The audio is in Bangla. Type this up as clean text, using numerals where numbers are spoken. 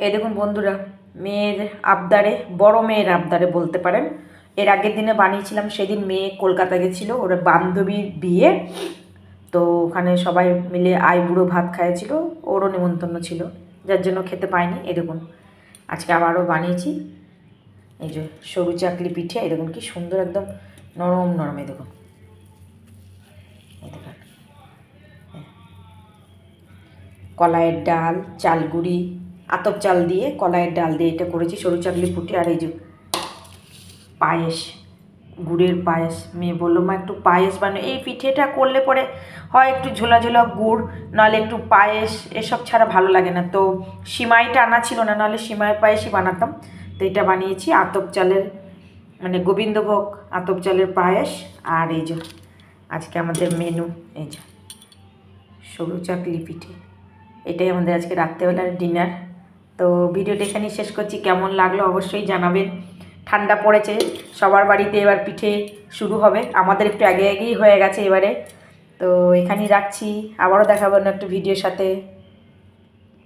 এই দেখুন বন্ধুরা, মেয়ের আবদারে, বড় মেয়ের আবদারে বলতে পারেন। এর আগের দিনে বানিয়েছিলাম, সেদিন মেয়ে কলকাতা গেছিলো, ওর বান্ধবীর বিয়ে। তো ওখানে সবাই মিলে আইবুড়ো ভাত খাইয়েছিল, ওরও নিমন্ত্রণ ছিল, যার জন্য খেতে পাইনি। এই দেখুন আজকে আবারও বানিয়েছি। এই যে সরু চাকলি পিঠে, এই দেখুন কি সুন্দর, একদম নরম নরম। এই দেখুন, এই দেখুন কলাইয়ের ডাল, চালগুড়ি, আতপ চাল দিয়ে, কলাইয়ের ডাল দিয়ে এটা করেছি সরু চাকলি পিঠে। আর এই যে পায়েস, গুড়ের পায়েস। মেয়ে বললো মা একটু পায়েস বানাও। এই পিঠেটা করলে পরে হয় একটু ঝোলা ঝোলা গুড়, নাহলে একটু পায়েস, এসব ছাড়া ভালো লাগে না। তো সিমাইটা আনা ছিল না, নাহলে সিমাইয়ের পায়েসই বানাতাম। তো এটা বানিয়েছি আতপ চালের, মানে গোবিন্দভোগ আতপ চালের পায়েস। আর এই যে আজকে আমাদের মেনু, এই যে সরু চাকলি পিঠে। এটাই আমাদের আজকে রাত্রেবেলার ডিনার। তো ভিডিওটা এখানেই শেষ করছি। কেমন লাগলো অবশ্যই জানাবেন। ঠান্ডা পড়েছে, সবার বাড়িতে এবার পিঠে শুরু হবে, আমাদের একটু আগে আগেই হয়ে গেছে এবারে। তো এখানেই রাখছি, আবারও দেখাবো না একটা ভিডিওর সাথে।